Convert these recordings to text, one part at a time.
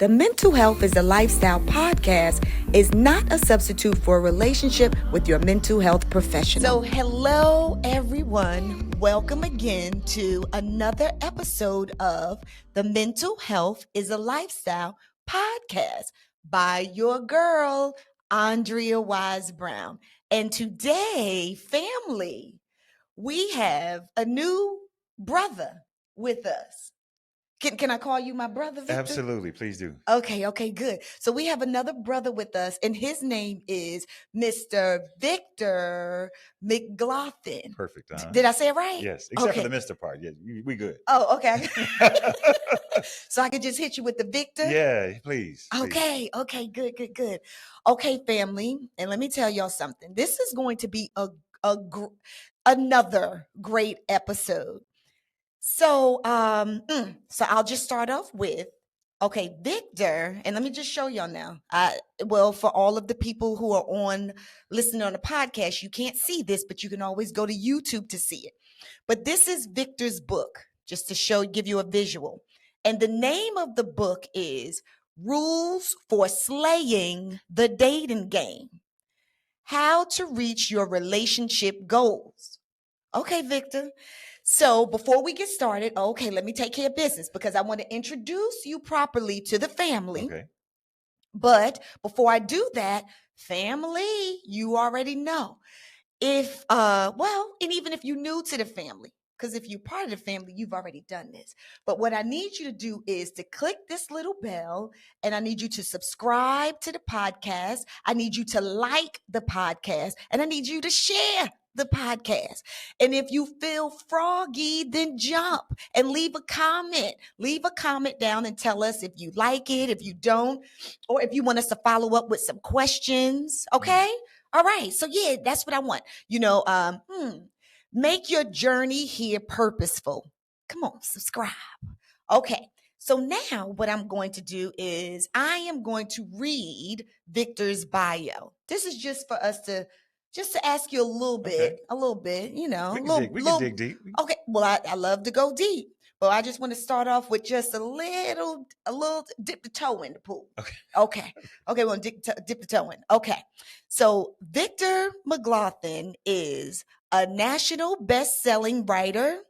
The Mental Health is a Lifestyle podcast is not a substitute for a relationship with your mental health professional. So hello, everyone. Welcome again to another episode of The Mental Health is a Lifestyle podcast by your girl, Andrea Wise Brown. And today, family, we have a new brother with us. Can I call you my brother, Victor? Absolutely, please do. Okay, good. So we have another brother with us, and his name is Mr. Victor McGlothin. Perfect. Did I say it right? Yes, except Okay. for the Mr. part. Yeah, we good. Oh, okay. So I could just hit you with the Victor? Yeah, please. Okay, good. Okay, family, and let me tell y'all something. This is going to be another great episode. So I'll just start off with, okay, Victor, and let me just show y'all now. For all of the people who are listening on the podcast, you can't see this, but you can always go to YouTube to see it. But this is Victor's book, just to give you a visual. And the name of the book is Rules for Slaying the Dating Game: How to Reach Your Relationship Goals. Okay, Victor. So before we get started, let me take care of business because I want to introduce you properly to the family. Okay. But before I do that, family, you already know. And even if you're new to the family, because if you're part of the family, you've already done this. But what I need you to do is to click this little bell, and I need you to subscribe to the podcast. I need you to like the podcast, and I need you to share the podcast. And if you feel froggy, then jump and leave a comment. Leave a comment down and tell us if you like it, if you don't, or if you want us to follow up with some questions. Okay? All right. So yeah, that's what I want. Make your journey here purposeful. Come on, subscribe. Okay. So now what I'm going to do is I am going to read Victor's bio. This is just for us to ask you a little bit, We can dig deep. Okay. Well, I love to go deep, but I just want to start off with just a little dip the toe in the pool. Okay. We're going to dip the toe in. Okay. So Victor McGlothin is a national best-selling writer.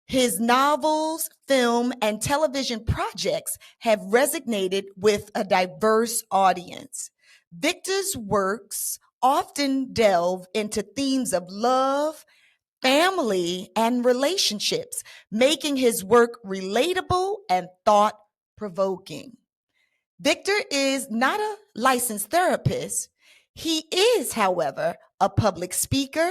His novels, film, and television projects have resonated with a diverse audience. Victor's works often delve into themes of love, family, and relationships, making his work relatable and thought-provoking. Victor is not a licensed therapist. He is, however, a public speaker,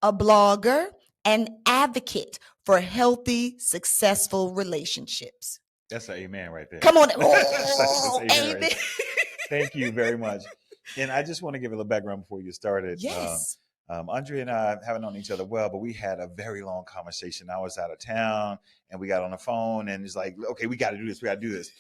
a blogger, and advocate for healthy, successful relationships. That's an amen right there. Come on. That's Amen. Right. Thank you very much. And I just want to give a little background before you get started. Yes. Andrea and I haven't known each other well, but we had a very long conversation. I was out of town and we got on the phone and it's like, okay, we got to do this.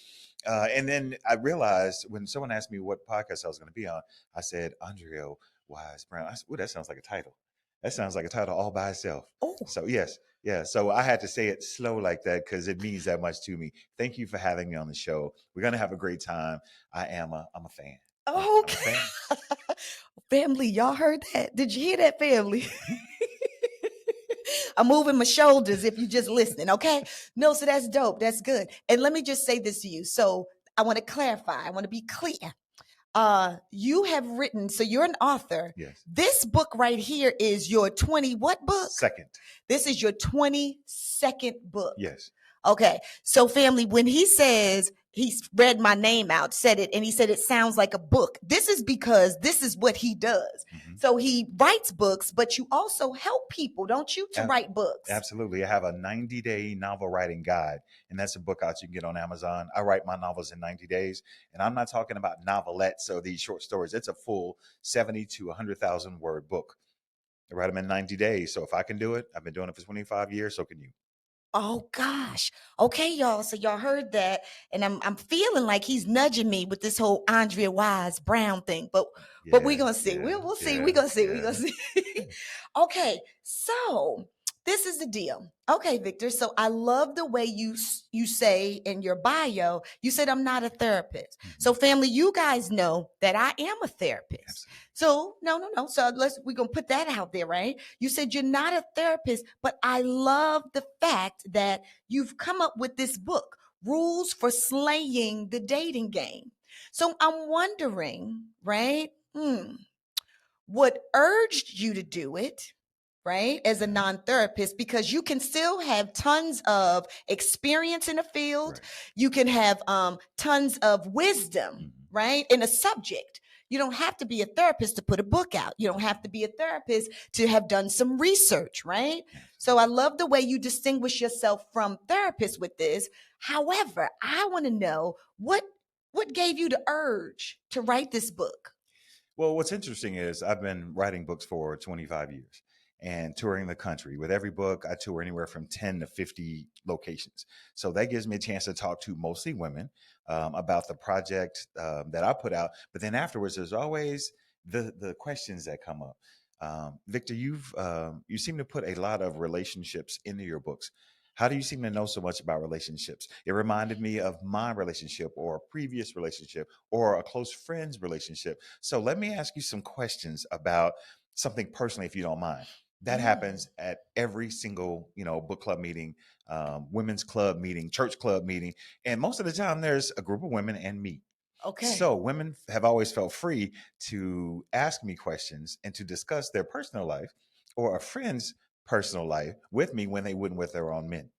And then I realized when someone asked me what podcast I was going to be on, I said, Andrea Wise Brown. I said, "Ooh, that sounds like a title. That sounds like a title all by itself." Oh. So yes. Yeah. So I had to say it slow like that because it means that much to me. Thank you for having me on the show. We're going to have a great time. I'm a fan. Okay. Family, y'all heard that? Did you hear that, family? I'm moving my shoulders if you're just listening, okay? No, so that's dope. That's good. And let me just say this to you. So I want to clarify. I want to be clear. You have written, so you're an author. Yes. This book right here is your 20 what book? Second. This is your 22nd book. Yes. Okay. So family, when he says he's read my name out, said it, and he said it sounds like a book, this is because this is what he does. Mm-hmm. So he writes books, but you also help people, don't you, to write books? Absolutely. I have a 90-day novel writing guide, and that's a book out you can get on Amazon. I write my novels in 90 days, and I'm not talking about novelettes or these short stories. It's a full 70 to 100,000 word book. I write them in 90 days. So if I can do it, I've been doing it for 25 years, so can you. Oh gosh. Okay, y'all. So y'all heard that, and I'm feeling like he's nudging me with this whole Andrea Wise Brown thing. But we're gonna see. We'll see. We're gonna see. Okay. So this is the deal. Okay, Victor. So I love the way you say in your bio, you said I'm not a therapist. So family, you guys know that I am a therapist. Absolutely. So no. So we're gonna put that out there, right? You said you're not a therapist, but I love the fact that you've come up with this book, Rules for Slaying the Dating Game. So I'm wondering, right? What urged you to do it, right, as a non-therapist, because you can still have tons of experience in the field. Right. You can have tons of wisdom, right, in a subject. You don't have to be a therapist to put a book out. You don't have to be a therapist to have done some research, right? So I love the way you distinguish yourself from therapists with this. However, I want to know what gave you the urge to write this book? Well, what's interesting is I've been writing books for 25 years and touring the country. With every book, I tour anywhere from 10 to 50 locations. So that gives me a chance to talk to mostly women about the project that I put out. But then afterwards, there's always the questions that come up. Victor, you seem to put a lot of relationships into your books. How do you seem to know so much about relationships? It reminded me of my relationship or a previous relationship or a close friend's relationship. So let me ask you some questions about something personally, if you don't mind. That happens at every single, book club meeting, women's club meeting, church club meeting. And most of the time there's a group of women and me. Okay. So women have always felt free to ask me questions and to discuss their personal life or a friend's personal life with me when they wouldn't with their own men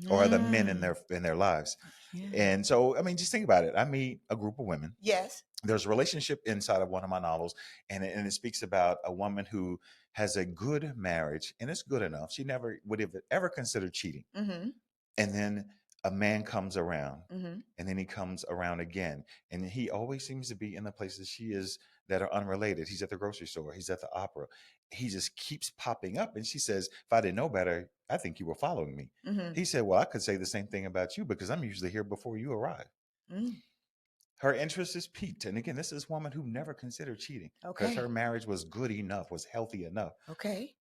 or the men in their lives. Yeah. And so, I mean, just think about it. I meet a group of women. Yes. There's a relationship inside of one of my novels, and it speaks about a woman who has a good marriage, and it's good enough. She never would have ever considered cheating. And then a man comes around, and then he comes around again, and he always seems to be in the places she is that are unrelated. He's at the grocery store, he's at the opera. He just keeps popping up, and she says, if I didn't know better, I think you were following me. He said, well, I could say the same thing about you because I'm usually here before you arrive. Her interest is piqued. And again, this is a woman who never considered cheating because her marriage was good enough, was healthy enough. Okay.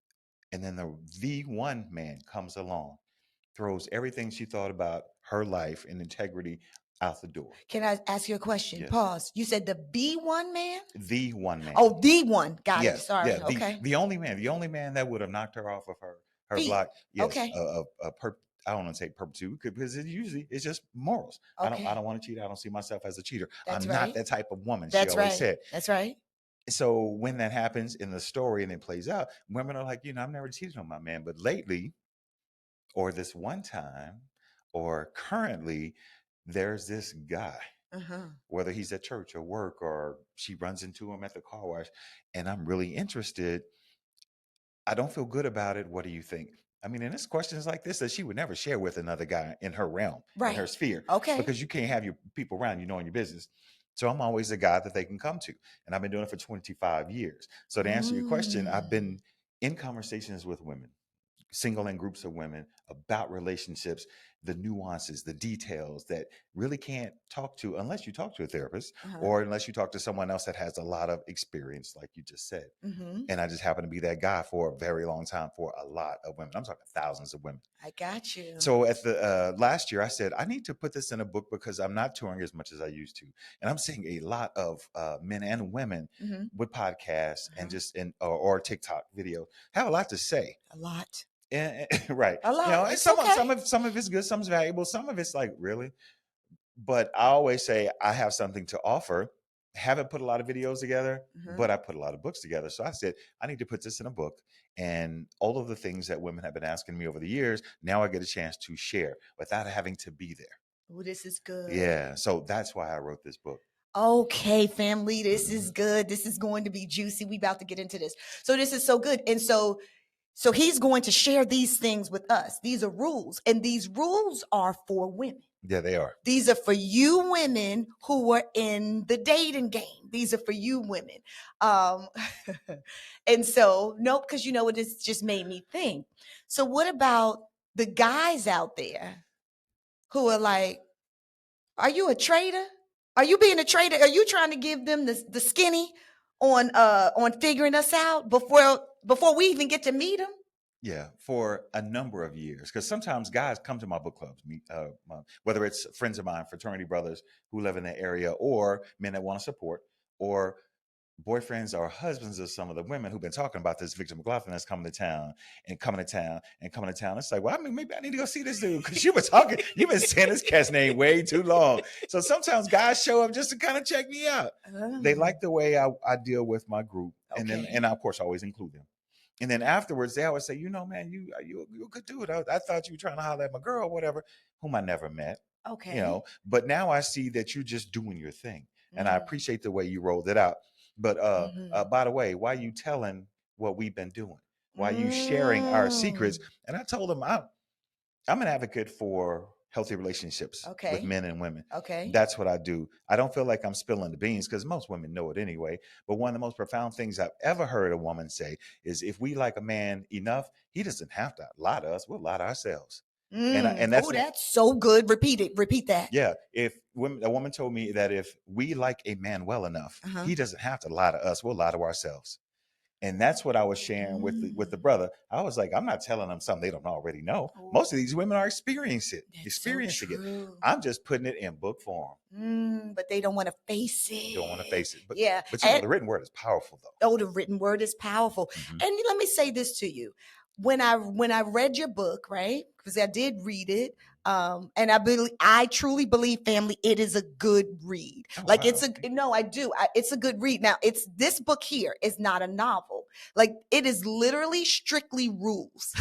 And then the one man comes along, throws everything she thought about her life and integrity out the door. Can I ask you a question? Yes. Pause. You said the B1 man? The one man. Oh, the one. Got Yes. it. Sorry. Yeah, Okay. the only man that would have knocked her off of her block. Yes. Okay. I don't want to say perpetuity because it's just morals. Okay. I don't want to cheat. I don't see myself as a cheater. That's I'm right. not that type of woman. That's she always right. said. That's right. So when that happens in the story and it plays out, women are like, I've never cheated on my man, but lately, or this one time, or currently, there's this guy. Whether he's at church or work, or she runs into him at the car wash, and I'm really interested. I don't feel good about it. What do you think? I mean, and it's questions like this that she would never share with another guy in her realm, in her sphere. Okay. Because you can't have your people around you knowing your business. So I'm always the guy that they can come to. And I've been doing it for 25 years. So to answer your question, I've been in conversations with women, single and groups of women, about relationships, the nuances, the details that really can't talk to unless you talk to a therapist or unless you talk to someone else that has a lot of experience, like you just said. And I just happen to be that guy for a very long time for a lot of women. I'm talking thousands of women. I got you. So at the last year, I said, I need to put this in a book because I'm not touring as much as I used to. And I'm seeing a lot of men and women with podcasts and just or TikTok videos have a lot to say. A lot. Right. A lot. And some of it's good, some's valuable, some of it's like, really? But I always say I have something to offer. Haven't put a lot of videos together, but I put a lot of books together. So I said, I need to put this in a book. And all of the things that women have been asking me over the years, now I get a chance to share without having to be there. Oh, this is good. Yeah. So that's why I wrote this book. Okay, family, this is good. This is going to be juicy. We about to get into this. So this is so good. And so he's going to share these things with us. These are rules, and these rules are for women. Yeah, they are. These are for you women who are in the dating game. These are for you women. And so, nope, because what this just made me think. So what about the guys out there who are like, are you a traitor? Are you being a traitor? Are you trying to give them the skinny on figuring us out before we even get to meet them? Yeah, for a number of years. Because sometimes guys come to my book clubs, whether it's friends of mine, fraternity brothers who live in the area, or men that want to support, or boyfriends or husbands of some of the women who've been talking about this Victor McGlothin that's coming to town and coming to town and coming to town. It's like, well, I mean, maybe I need to go see this dude because you've been saying this cat's name way too long. So sometimes guys show up just to kind of check me out. They like the way I deal with my group, and I, of course, always include them. And then afterwards, they always say, man, you're a good dude. I thought you were trying to holler at my girl, whatever, whom I never met. Okay. But now I see that you're just doing your thing, and I appreciate the way you rolled it out. But by the way, why are you telling what we've been doing? Why are you sharing our secrets? And I told him I'm an advocate for healthy relationships with men and women. Okay. That's what I do. I don't feel like I'm spilling the beans because most women know it anyway. But one of the most profound things I've ever heard a woman say is if we like a man enough, he doesn't have to lie to us. We'll lie to ourselves. And that's so good. Repeat that. Yeah. If a woman told me that if we like a man well enough, he doesn't have to lie to us. We'll lie to ourselves. And that's what I was sharing with the brother. I was like, I'm not telling them something they don't already know. Most of these women are experiencing it. I'm just putting it in book form. But they don't want to face it. Don't want to face it. But, yeah. But the written word is powerful, though. Oh, the written word is powerful. And let me say this to you. When I read your book, right? Because I did read it. And I truly believe, family, it is a good read. I do. It's a good read. Now, this book here is not a novel. Like, it is literally strictly rules.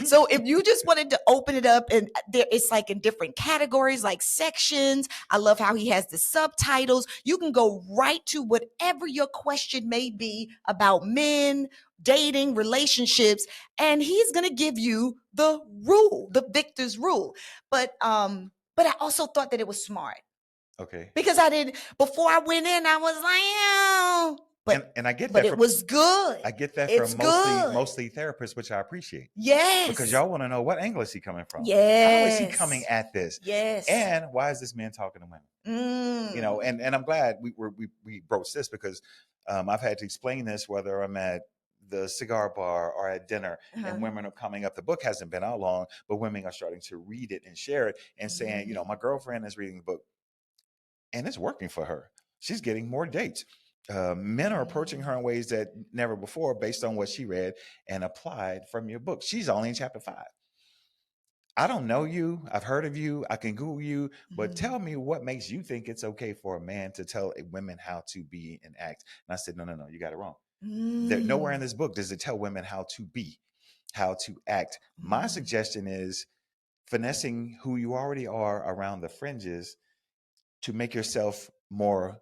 So if you just wanted to open it up and it's like in different categories, like sections. I love how he has the subtitles. You can go right to whatever your question may be about men, dating, relationships, and he's going to give you the rule, the Victor's rule. But I also thought that it was smart. Okay. Because before I went in, I was like, oh. And I get but that. It was good. I get that from mostly therapists, which I appreciate. Yes. Because y'all want to know what angle is he coming from? Yes. How is he coming at this? Yes. And why is this man talking to women? And I'm glad we broached this because I've had to explain this whether I'm at the cigar bar or at dinner and women are coming up. The book hasn't been out long, but women are starting to read it and share it and saying, my girlfriend is reading the book and it's working for her. She's getting more dates. Men are approaching her in ways that never before based on what she read and applied from your book. She's only in chapter 5. I don't know you. I've heard of you. I can Google you, but tell me what makes you think it's okay for a man to tell women how to be and act. And I said, no, you got it wrong. Nowhere in this book does it tell women how to be, how to act. My suggestion is finessing who you already are around the fringes to make yourself more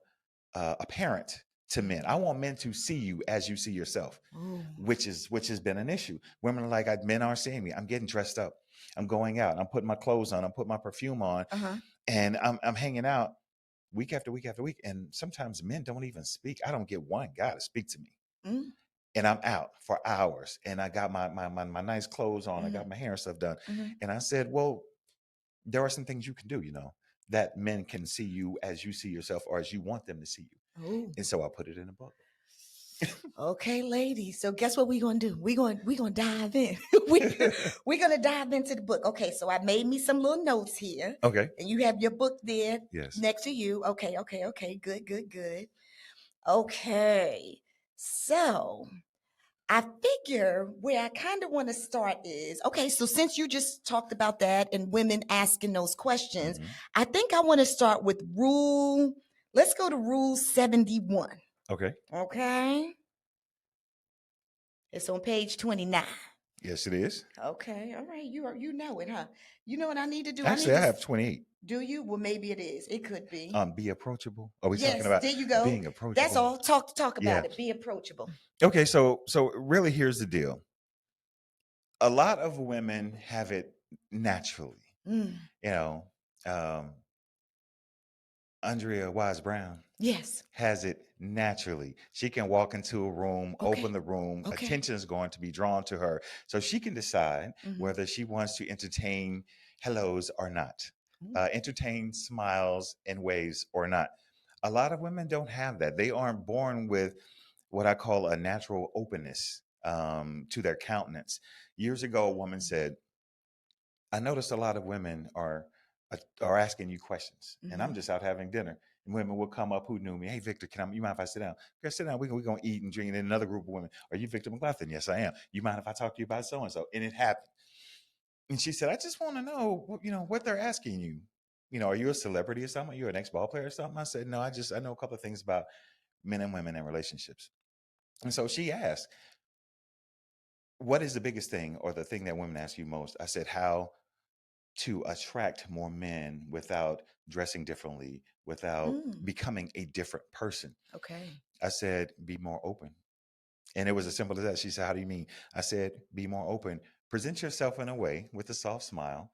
apparent to men. I want men to see you as you see yourself, which has been an issue. Women are like, men aren't seeing me. I'm getting dressed up. I'm going out. I'm putting my clothes on. I'm putting my perfume on, and I'm hanging out week after week after week. And sometimes men don't even speak. I don't get one guy to speak to me. And I'm out for hours, and I got my nice clothes on. I got my hair and stuff done. And I said, well, there are some things you can do, that men can see you as you see yourself or as you want them to see you. And so I put it in a book. Okay, ladies. So guess what we're gonna do? We're gonna dive in. we're gonna dive into the book. Okay, so I made me some little notes here. Okay. And you have your book there next to you. Okay. Good. Okay. So I figure where I kind of want to start is, okay, so since you just talked about that and women asking those questions, I think I want to start with let's go to rule 71. Okay. It's on page 29. Yes, it is. Okay. All right. You know it, huh? You know what I need to do? Actually, I have 28. Do you? Well, maybe it is. It could be. Be approachable. Are we talking about there you go. being approachable? That's all. Talk about it. Be approachable. Okay, so really here's the deal. A lot of women have it naturally. Andrea Wise Brown has it naturally. She can walk into a room, open the room, attention is going to be drawn to her. So she can decide whether she wants to entertain hellos or not, entertain smiles and waves or not. A lot of women don't have that. They aren't born with what I call a natural openness. to their countenance. Years ago, a woman said, I noticed a lot of women are asking you questions, and I'm just out having dinner. And women will come up who knew me. Hey, Victor, you mind if I sit down? Okay, sit down. We're going to eat and drink. And then another group of women, are you Victor McGlothin? Yes, I am. You mind if I talk to you about so-and-so? And it happened. And she said, I just want to know, what they're asking you. Are you a celebrity or something? Are you an ex-ball player or something? I said, no, I know a couple of things about men and women and relationships. And so she asked, what is the biggest thing or the thing that women ask you most? I said, how to attract more men without dressing differently, without becoming a different person. Okay. I said, be more open. And it was as simple as that. She said, how do you mean? I said, be more open. Present yourself in a way with a soft smile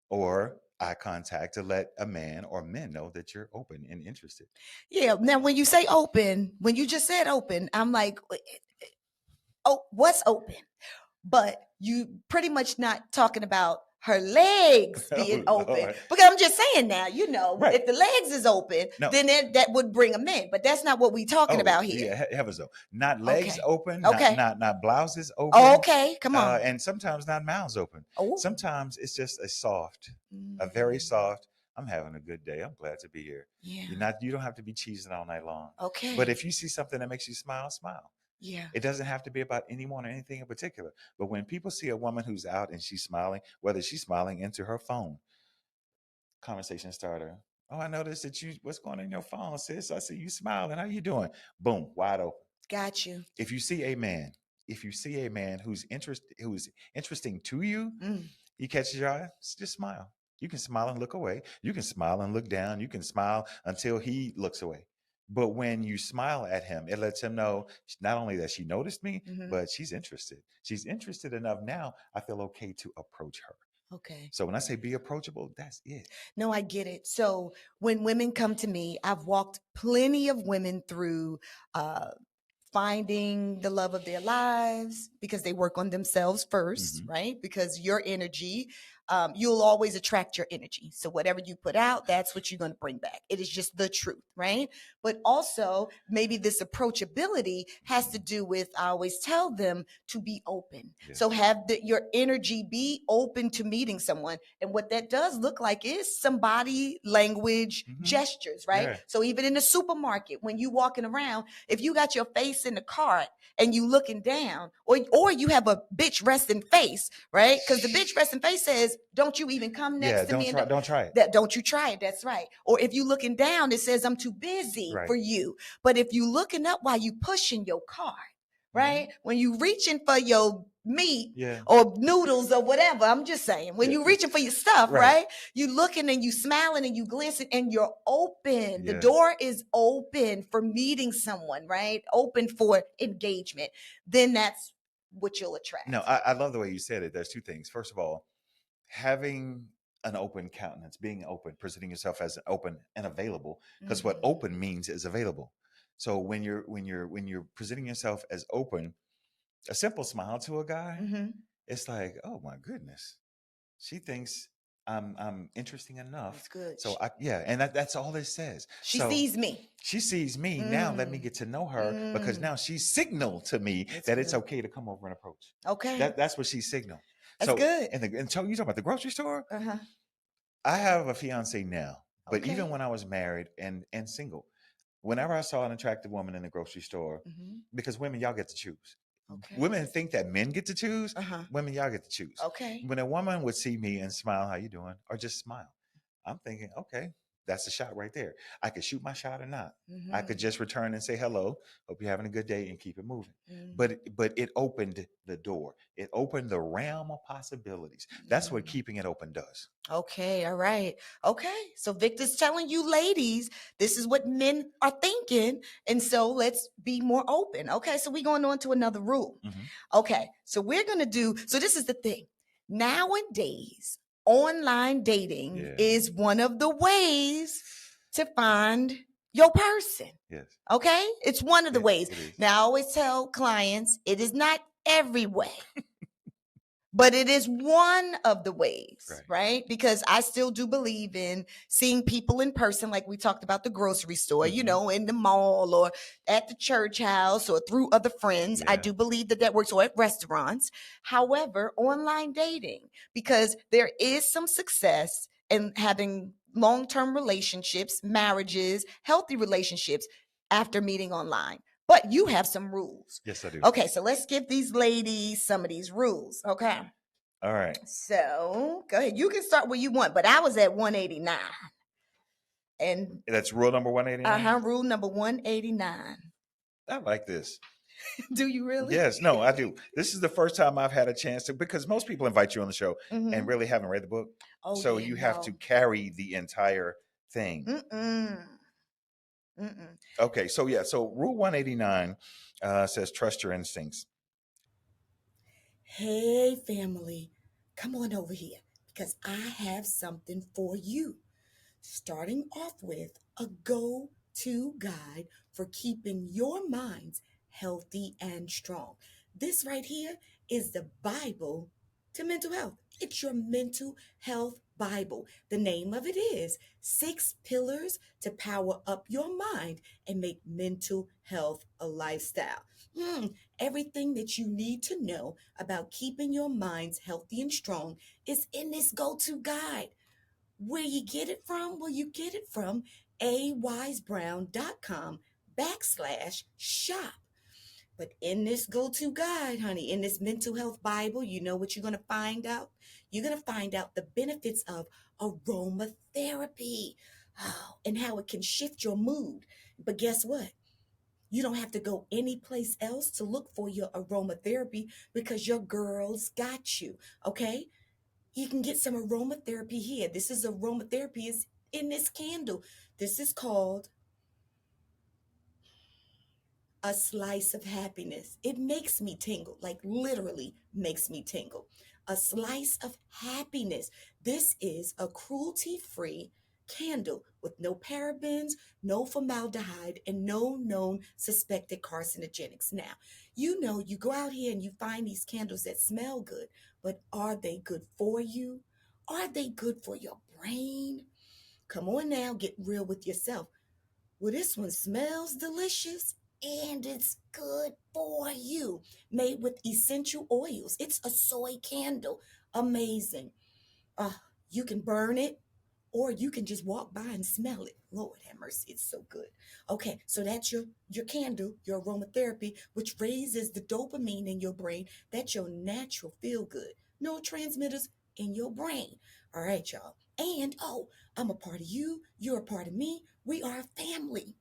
or eye contact to let a man or men know that you're open and interested. Yeah. Now, when you say open, when you just said open, I'm like, oh, what's open? But you pretty much not talking about her legs being open. Because I'm just saying now, right. If the legs is open, then that would bring them in. But that's not what we talking about here. Yeah, heavens though. Not legs open, okay. not blouses open. Oh, okay, come on. And sometimes not mouths open. Oh. Sometimes it's just a very soft, I'm having a good day. I'm glad to be here. Yeah. You don't have to be cheesing all night long. Okay. But if you see something that makes you smile, smile. Yeah. It doesn't have to be about anyone or anything in particular. But when people see a woman who's out and she's smiling, whether she's smiling into her phone, conversation starter. Oh, I noticed that what's going on in your phone, sis? I see you smiling. How you doing? Boom, wide open. Got you. If you see a man who's interesting to you, he catches your eye, just smile. You can smile and look away. You can smile and look down. You can smile until he looks away. But when you smile at him, it lets him know not only that she noticed me, but she's interested. She's interested enough now, I feel okay to approach her. Okay. So when I say be approachable, that's it. No, I get it. So when women come to me, I've walked plenty of women through finding the love of their lives because they work on themselves first, right? Because your energy, you'll always attract your energy. So whatever you put out, that's what you're going to bring back. It is just the truth, right? But also maybe this approachability has to do with, I always tell them to be open. Yes. So have your energy be open to meeting someone. And what that does look like is some body language gestures, right? Yeah. So even in the supermarket, when you walking around, if you got your face in the cart and you looking down, or you have a bitch resting face, right? Because the bitch resting face says, don't you even come next to me. Don't try it. Don't you try it. That's right. Or if you looking down, it says, I'm too busy for you. But if you looking up while you pushing your cart, right? When you reaching for your meat or noodles or whatever, I'm just saying, when you reaching for your stuff, right? You looking and you smiling and you glistening and you're open. The door is open for meeting someone, right? Open for engagement. Then that's what you'll attract. No, I love the way you said it. There's two things. First of all, having an open countenance, being open, presenting yourself as open and available, because what open means is available. So when you're presenting yourself as open, a simple smile to a guy, it's like, oh my goodness, she thinks I'm interesting enough. That's good. So and that's all it says. She sees me. She sees me. Now let me get to know her because now she signaled to me that it's okay to come over and approach. Okay. That's what she signaled. That's good. And so you talking about the grocery store? I have a fiance now, but even when I was married and single, whenever I saw an attractive woman in the grocery store, because women, y'all get to choose. Okay. Women think that men get to choose. Women, y'all get to choose. Okay. When a woman would see me and smile, how you doing? Or just smile. I'm thinking, okay, that's a shot right there. I could shoot my shot or not. I could just return and say hello. Hope you're having a good day and keep it moving. But it opened the door. It opened the realm of possibilities. That's what keeping it open does. Okay. All right. Okay. So Victor's telling you ladies, this is what men are thinking. And so let's be more open. Okay. So we're going on to another rule. Okay. So we're going to so this is the thing. Nowadays, online dating is one of the ways to find your person. Yes. Okay? It's one of the ways. Now, I always tell clients, it is not every way. But it is one of the ways, right? Because I still do believe in seeing people in person, like we talked about the grocery store, you know, in the mall or at the church house or through other friends. I do believe that that works, or at restaurants. However, online dating, because there is some success in having long-term relationships, marriages, healthy relationships after meeting online. But you have some rules. Yes, I do. Okay, so let's give these ladies some of these rules. Okay. All right. So go ahead. You can start where you want, but I was at 189. And that's rule number 189. Rule number 189. I like this. Do you really? Yes, no, I do. This is the first time I've had a chance to, because most people invite you on the show and really haven't read the book. Oh, so yeah, you have to carry the entire thing. Okay, so yeah, so rule 189 says trust your instincts. Hey, family, come on over here because I have something for you. Starting off with a go-to guide for keeping your minds healthy and strong. This right here is the Bible to mental health. It's your mental health Bible. The name of it is 6 Pillars to Power Up Your Mind and Make Mental Health a Lifestyle. Everything that you need to know about keeping your minds healthy and strong is in this go-to guide. Where you get it from? Well, you get it from awisebrown.com/shop. But in this go-to guide, honey, in this mental health Bible, you know what you're going to find out? You're going to find out the benefits of aromatherapy. Oh, and how it can shift your mood. But guess what? You don't have to go any place else to look for your aromatherapy because your girls got you, okay? You can get some aromatherapy here. This is aromatherapy is in this candle. This is called a slice of happiness. It makes me tingle, like literally makes me tingle. A slice of happiness. This is a cruelty-free candle with no parabens, no formaldehyde, and no known suspected carcinogenics. Now, you know, you go out here and you find these candles that smell good, but are they good for you? Are they good for your brain? Come on now, get real with yourself. Well, this one smells delicious and it's good for you. Made with essential oils. It's a soy candle. Amazing. Uh, you can burn it or you can just walk by and smell it. Lord have mercy, it's so good. Okay, so that's your candle, your aromatherapy, which raises the dopamine in your brain. That's your natural feel good neurotransmitters in your brain. All right, y'all. And oh, I'm a part of you. You're a part of me. We are a family.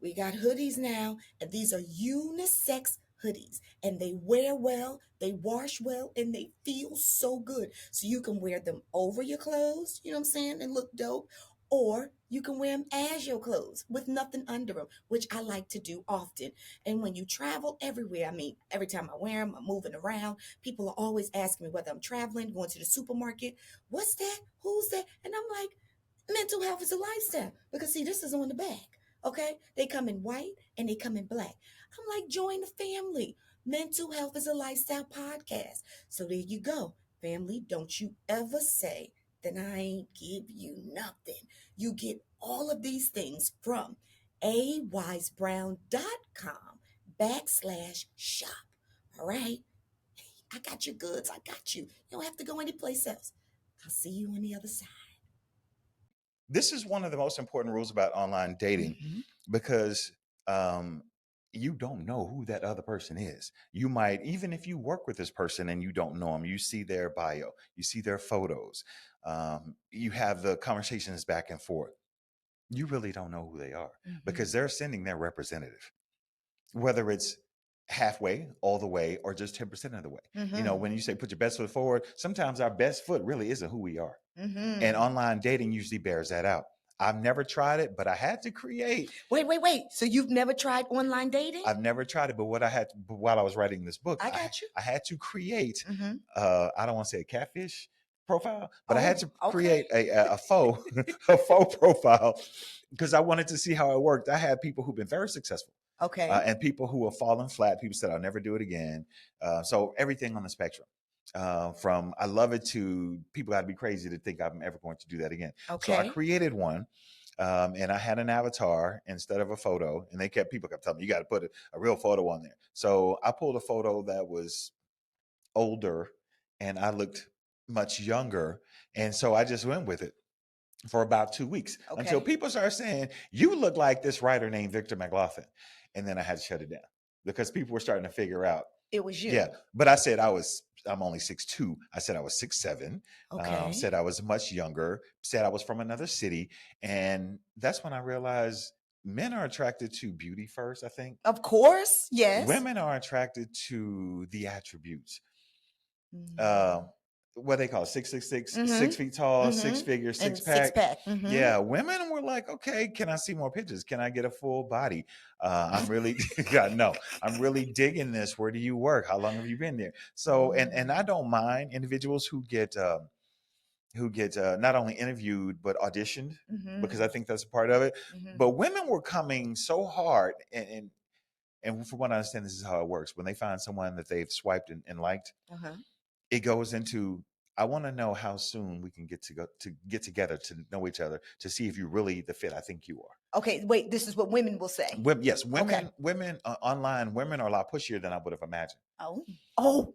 We got hoodies now, and these are unisex hoodies, and they wear well, they wash well, and they feel so good. So you can wear them over your clothes, you know what I'm saying, and look dope, or you can wear them as your clothes with nothing under them, which I like to do often. And when you travel everywhere, I mean, every time I wear them, I'm moving around. People are always asking me whether I'm traveling, going to the supermarket. What's that? Who's that? And I'm like, mental health is a lifestyle. Because see, this is on the back. Okay? They come in white and they come in black. I'm like, join the family. Mental Health is a Lifestyle podcast. So there you go. Family, don't you ever say that I ain't give you nothing. You get all of these things from awisebrown.com/shop. All right? I got your goods. I got you. You don't have to go anyplace else. I'll see you on the other side. This is one of the most important rules about online dating because you don't know who that other person is. You might, even if you work with this person and you don't know them, you see their bio, you see their photos, you have the conversations back and forth. You really don't know who they are because they're sending their representative, whether it's halfway, all the way, or just 10% of the way. You know, when you say put your best foot forward, sometimes our best foot really isn't who we are. And online dating usually bears that out. I've never tried it, but I had to create. Wait. So you've never tried online dating? I've never tried it, but what I had to, while I was writing this book, I got you. I had to create, I don't want to say a catfish profile, but I had to create a faux, a faux profile because I wanted to see how it worked. I had people who've been very successful. Okay. And people who have fallen flat, people said, I'll never do it again. So everything on the spectrum. from I love it to people got to be crazy to think I'm ever going to do that again. So I Okay. created one. And I had an avatar instead of a photo, and people kept telling me you got to put a real photo on there. So I pulled a photo that was older, and I looked much younger, and so I just went with it for about 2 weeks until Okay. people started saying, "You look like this writer named Victor McGlothin," and then I had to shut it down because people were starting to figure out. It was you. Yeah, but I said I'm only 6'2". I said I was 6'7". Okay. Said I was much younger. Said I was from another city, and that's when I realized men are attracted to beauty first. I think Of course. Yes. women are attracted to the attributes. Mm-hmm. Uh, what they call it, 6'6", Mm-hmm. 6 feet tall, six Mm-hmm. figure, six And six pack. pack. Mm-hmm. Yeah, women were like, okay, can I see more pictures? Can I get a full body? I'm really, yeah, no, I'm really digging this. Where do you work? How long have you been there? So, and I don't mind individuals who get not only interviewed but auditioned, because I Mm-hmm. think that's a part of it. Mm-hmm. But women were coming so hard, and from what I understand, this is how it works. When they find someone that they've swiped and liked, Uh-huh. it goes into, I want to know how soon we can get together to know each other to see if you're really the fit I think you are. Okay. Wait, this is what women will say. Yes, Okay. women online, women are a lot pushier than I would have imagined. Oh. Oh.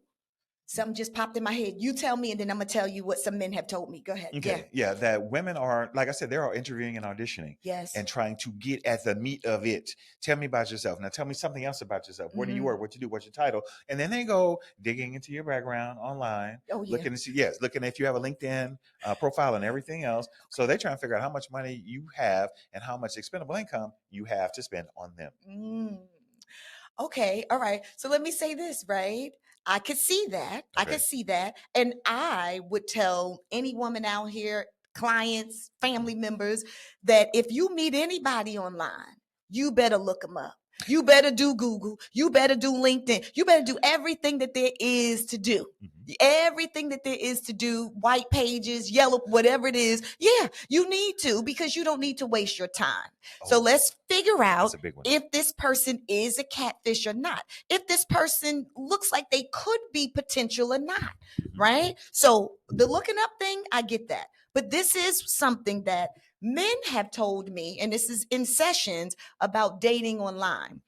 Something just popped in my head. You tell me, and then I'm gonna tell you what some men have told me. Go ahead. Yeah. Okay, yeah, that women are, like I said, they're all interviewing and auditioning Yes. and trying to get at the meat of it. Tell me about yourself. Now tell me something else about yourself. Where do you Mm-hmm. work? What you do? What's your title? And then they go digging into your background online, Oh yeah. looking to see, yes, looking if you have a LinkedIn profile and everything else. So they're trying to figure out how much money you have and how much expendable income you have to spend on them. Mm. Okay, all right. So let me say this, right? I could see that. I Okay. could see that. And I would tell any woman out here, clients, family members, that if you meet anybody online, you better look them up. You better do Google. You better do LinkedIn. You better do everything that there is to do. Mhm. Everything that there is to do, white pages, yellow, whatever it is. Yeah, you need to, because you don't need to waste your time. So Oh, let's figure out that's a big one. if this person is a catfish or not, if this person looks like they could be potential or not, Mhm. right? So the looking up thing, I get that. But this is something that men have told me, and this is in sessions about dating online.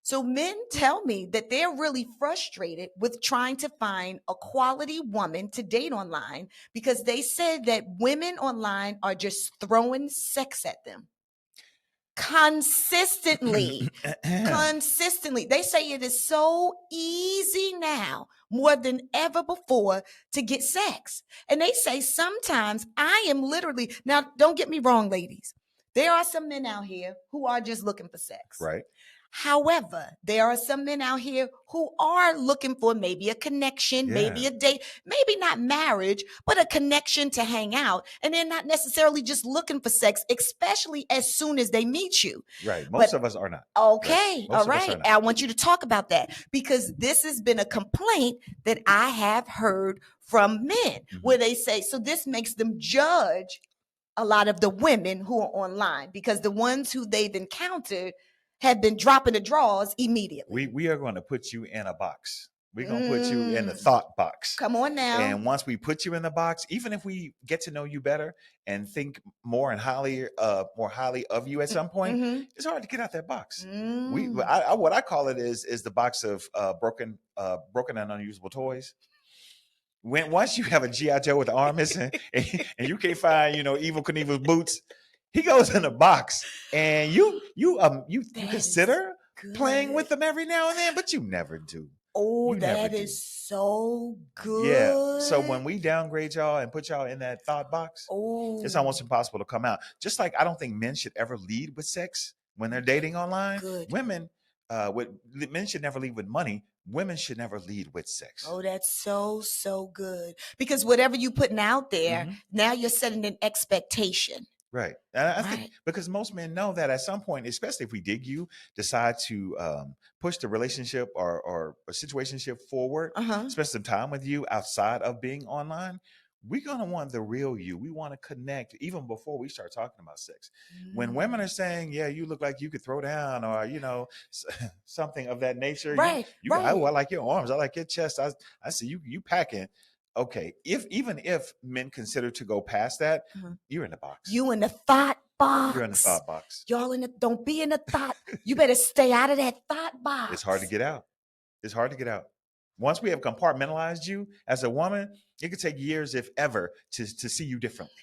So men tell me that they're really frustrated with trying to find a quality woman to date online because they said that women online are just throwing sex at them consistently. Consistently. They say it is so easy now, more than ever before, to get sex. And they say sometimes I am literally, now don't get me wrong, ladies. There are some men out here who are just looking for sex. Right. However, there are some men out here who are looking for maybe a connection, maybe Yeah. a date, maybe not marriage, but a connection to hang out. And they're not necessarily just looking for sex, especially as soon as they meet you. Right. But Most of us are not. Right. okay, all Most of us are right. not. I want you to talk about that because this has been a complaint that I have heard from men where they say, so this makes them judge a lot of the women who are online because the ones who they've encountered have been dropping the draws immediately. We are going to put you in a box. We're going to put you in the Mm, thought box. come on now. And once we put you in the box, even if we get to know you better and think more highly of you at some point, Mhm. it's hard to get out that box. Mm. What I call it is the box of broken and unusable toys. When once you have a GI Joe with the arm missing and you can't find Evil Knievel's boots, he goes in a box, and you That is consider playing with good. them every now and then, but you never do. Oh, You never that do. is so Yeah. So when good. we downgrade y'all and put y'all in that thought box, it's Oh, almost impossible to come out. Just like I don't think men should ever lead with sex when they're dating online. good. Women, with men should never lead with money. Women should never lead with sex. Oh, that's so good. Because whatever you putting out there, Mhm. now you're setting an expectation. Right. And I think Right. because most men know that at some point, especially if we dig you, decide to push the relationship or a situationship forward, Uh-huh. spend some time with you outside of being online, we're going to want the real you. We want to connect even before we start talking about sex. When women are saying, yeah, you look like you could throw down or, something of that nature, Right, I right. like your arms. I like your chest. I see you packing. Okay, even if men consider to go past that, you're in the box. You in the thought box. You're in the thought box. Y'all don't be in the thought. You better stay out of that thought box. It's hard to get out. It's hard to get out. Once we have compartmentalized you as a woman, it could take years, if ever, to see you differently.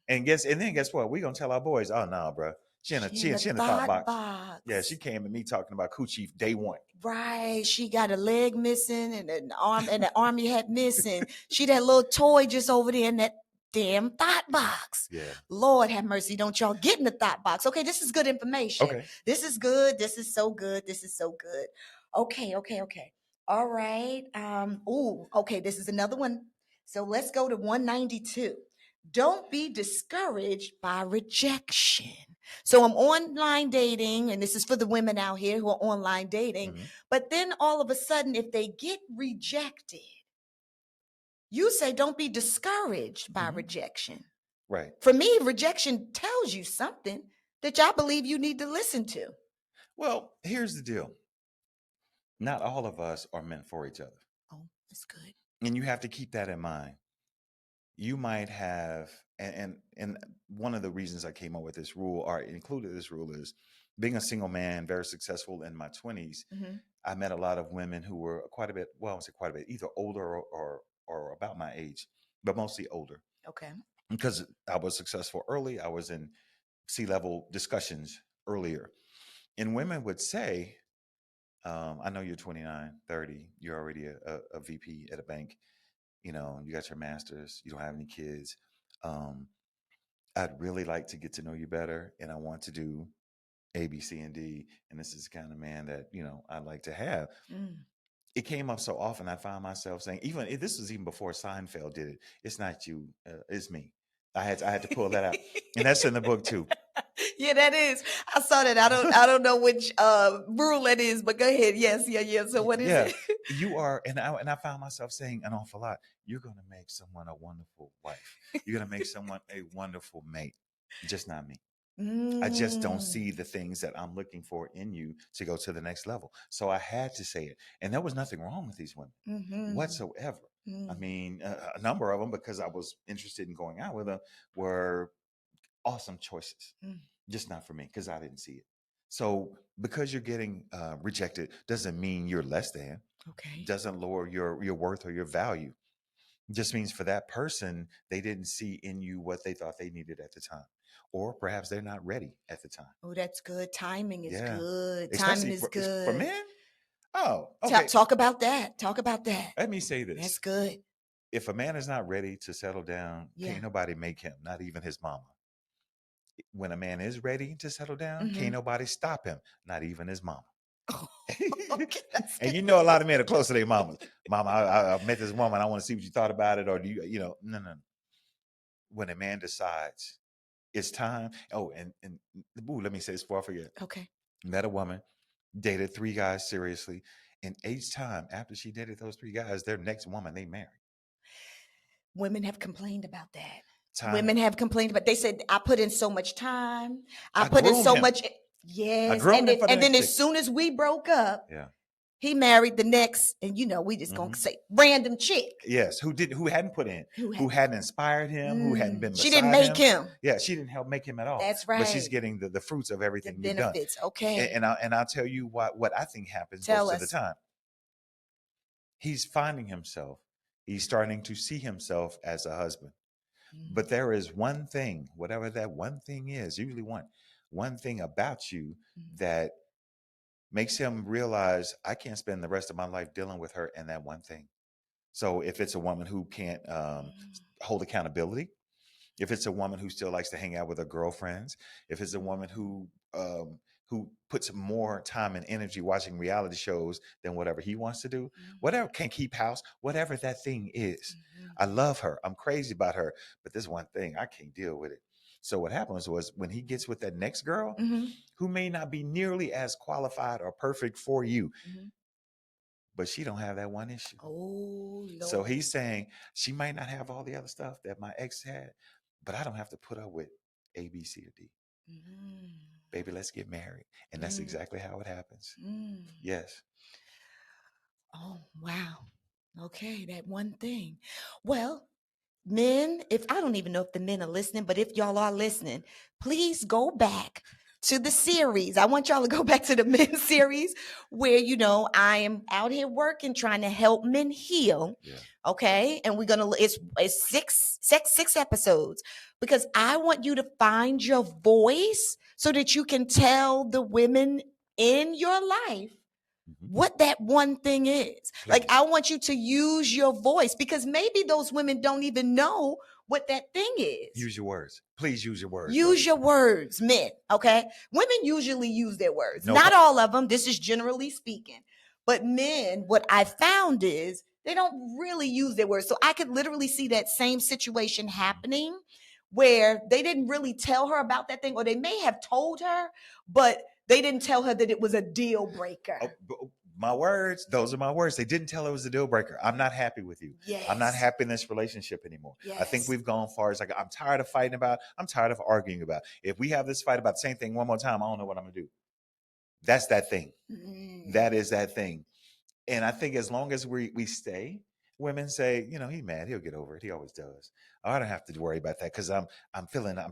And then guess what? We're gonna tell our boys, oh no, bro. She in the thought box. Yeah, she came at me talking about coochie day one. Right. She got a leg missing and an arm and an army hat missing. She that little toy just over there in that damn thought box. Yeah. Lord have mercy. Don't y'all get in the thought box. Okay, this is good information. Okay. This is good. This is so good. This is so good. Okay. All right. Okay. This is another one. So let's go to 192. Don't be discouraged by rejection. So I'm online dating, and this is for the women out here who are online dating. But then all of a sudden, if they get rejected, you say, don't be discouraged by rejection. Right. For me, rejection tells you something that y'all believe you need to listen to. Well, here's the deal. Not all of us are meant for each other. Oh, that's good. And you have to keep that in mind. You might have, and one of the reasons I came up with this rule, or included this rule, is being a single man, very successful in my 20s. I met a lot of women who were quite a bit, well, I won't say quite a bit, either older or about my age, but mostly older. Okay. Because I was successful early. I was in C-level discussions earlier. And women would say, I know you're 29, 30, you're already a VP at a bank. You know, you got your master's, you don't have any kids. I'd really like to get to know you better, and I want to do A, B, C, and D. And this is the kind of man that, I'd like to have. It came up so often, I found myself saying, this was even before Seinfeld did it. It's not you, it's me. I had to pull that out. And that's in the book too. Yeah, that is. I saw that. I don't know which rule that is, but go ahead. Yes, yeah. So what is it? You are, and I found myself saying an awful lot. You're gonna make someone a wonderful wife. You're gonna make someone a wonderful mate. Just not me. I just don't see the things that I'm looking for in you to go to the next level. So I had to say it. And there was nothing wrong with these women whatsoever. I mean, a number of them, because I was interested in going out with them, were awesome choices. Just not for me, because I didn't see it. So because you're getting rejected doesn't mean you're less than. Okay. Doesn't lower your worth or your value. It just means for that person, they didn't see in you what they thought they needed at the time. Or perhaps they're not ready at the time. Oh, that's good. Timing is good. Especially Timing is good. For men? Oh, okay. Talk about that. Let me say this. That's good. If a man is not ready to settle down, can't nobody make him, not even his mama. When a man is ready to settle down, can't nobody stop him, not even his mama. Okay, and you know, a lot of men are close to their mamas. Mama, I met this woman. I want to see what you thought about it. Or do you, no. When a man decides it's time. Oh, and let me say this before I forget. Okay. Met a woman, dated 3 guys seriously. And each time after she dated those 3 guys, their next woman they married. Women have complained about that. Women have complained about. They said, I put in so much time. I put in so much. Yes. And then as soon as we broke up, he married the next, and we just gonna say random chick. Yes, who hadn't put in, who hadn't inspired him, who hadn't been. She didn't make him. Yeah, she didn't help make him at all. That's right. But she's getting the fruits of everything you've done. Benefits. Okay. And I'll tell you what I think happens most of the time. He's finding himself. He's starting to see himself as a husband. But there is one thing, whatever that one thing is, usually one thing about you that makes him realize I can't spend the rest of my life dealing with her and that one thing. So if it's a woman who can't hold accountability, if it's a woman who still likes to hang out with her girlfriends, if it's a woman who puts more time and energy watching reality shows than whatever he wants to do, whatever, can't keep house, whatever that thing is. I love her. I'm crazy about her. But this one thing, I can't deal with it. So what happens was when he gets with that next girl who may not be nearly as qualified or perfect for you, but she don't have that one issue. Oh, Lord. So he's saying she might not have all the other stuff that my ex had, but I don't have to put up with A, B, C, or D. Baby, let's get married. And that's exactly how it happens. Yes. Oh, wow. Okay, that one thing. Well, men, if I don't even know if the men are listening, but if y'all are listening, please go back to the series. I want y'all to go back to the men series where, I am out here working, trying to help men heal. Yeah. Okay. And we're going to, it's six episodes because I want you to find your voice so that you can tell the women in your life what that one thing is. Please. Like, I want you to use your voice because maybe those women don't even know what that thing is. Use your words. Please use your words. Use your words, men, okay? Women usually use their words. No. Not all of them. This is generally speaking. But men, what I found is they don't really use their words. So I could literally see that same situation happening where they didn't really tell her about that thing, or they may have told her, but they didn't tell her that it was a deal breaker. My words, those are my words. They didn't tell her it was a deal breaker. I'm not happy with you. Yes. I'm not happy in this relationship anymore. Yes. I think we've gone far as I'm tired of fighting about, I'm tired of arguing about. If we have this fight about the same thing one more time, I don't know what I'm going to do. That's that thing. That is that thing. And I think as long as we stay, women say, he's mad. He'll get over it. He always does. I don't have to worry about that because I'm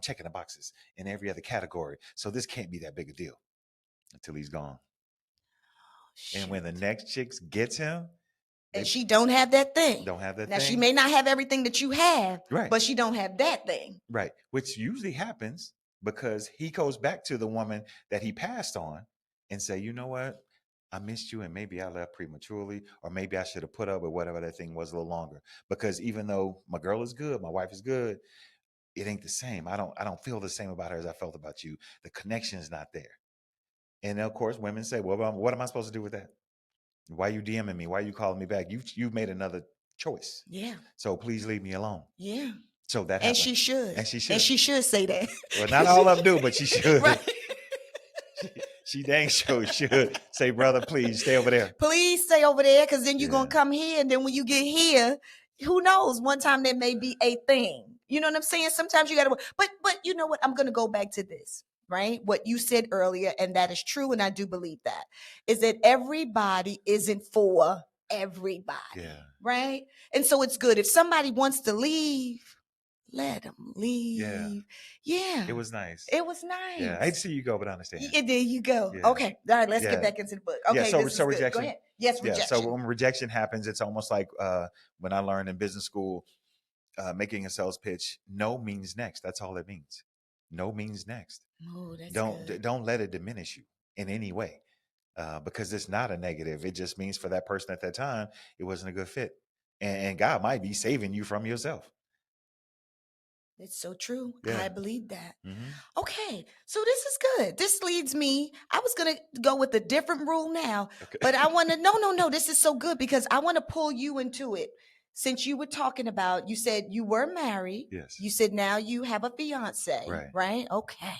checking the boxes in every other category. So this can't be that big a deal until he's gone. And when the next chick gets him, and she don't have that thing. Don't have that now, thing. She may not have everything that you have, right, but she don't have that thing. Right. Which usually happens because he goes back to the woman that he passed on and say, you know what? I missed you and maybe I left prematurely, or maybe I should have put up with whatever that thing was a little longer. Because even though my girl is good, my wife is good, it ain't the same. I don't feel the same about her as I felt about you. The connection is not there. And of course, women say, well, what am I supposed to do with that? Why are you DMing me? Why are you calling me back? You've made another choice. Yeah. So please leave me alone. Yeah. So that and happens. she should. And she should. And she should say that. Well, not all of them do, but she should. Right. She dang sure should say, brother, please stay over there. Please stay over there, because then you're going to come here. And then when you get here, who knows? One time there may be a thing. You know what I'm saying? Sometimes you got to, but you know what? I'm going to go back to this, right? What you said earlier, and that is true. And I do believe that, is that everybody isn't for everybody. Yeah. Right? And so it's good. If somebody wants to leave, let them leave. Yeah. It was nice. It was nice. Yeah. I hate to see you go, but I understand. Yeah, there you go. Yeah. Okay. All right. Let's get back into the book. Okay. So rejection. Go ahead. Yes, rejection. So when rejection happens, it's almost like when I learned in business school, making a sales pitch, no means next. That's all it means. No means next. Oh, that's good. Don't let it diminish you in any way, because it's not a negative. It just means for that person at that time, it wasn't a good fit. And God might be saving you from yourself. It's so true. Yeah. I believe that. Mm-hmm. Okay. So this is good. This leads me. I was going to go with a different rule now, but I want to, no. This is so good because I want to pull you into it. Since you were talking about, you said you were married. Yes. You said now you have a fiance. Right? Okay.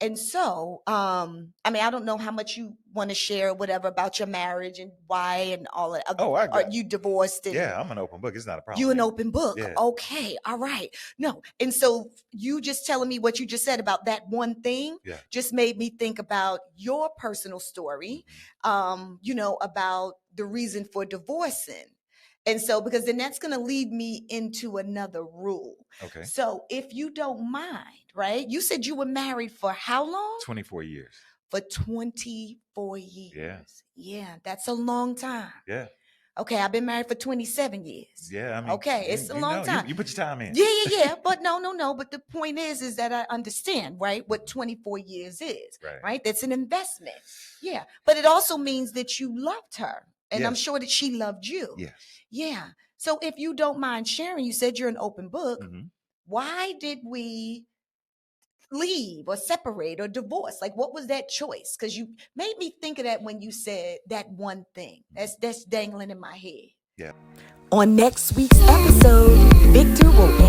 And so, I don't know how much you want to share, whatever, about your marriage and why and all that. Are you divorced? I'm an open book. It's not a problem. You an open book. Yeah. Okay. All right. No. And so you just telling me what you just said about that one thing just made me think about your personal story, about the reason for divorcing. And so, because then that's going to lead me into another rule. Okay. So if you don't mind, right? You said you were married for how long? 24 years. For 24 years. Yeah. Yeah. That's a long time. Yeah. Okay. I've been married for 27 years. Yeah. Okay. It's a long time. You put your time in. Yeah. But no. But the point is that I understand, right? What 24 years is, right? That's an investment. Yeah. But it also means that you loved her. And I'm sure that she loved you. Yes. Yeah. So if you don't mind sharing, you said you're an open book. Mm-hmm. Why did we leave or separate or divorce? Like, what was that choice? Because you made me think of that when you said that one thing. That's dangling in my head. Yeah. On next week's episode, Victor will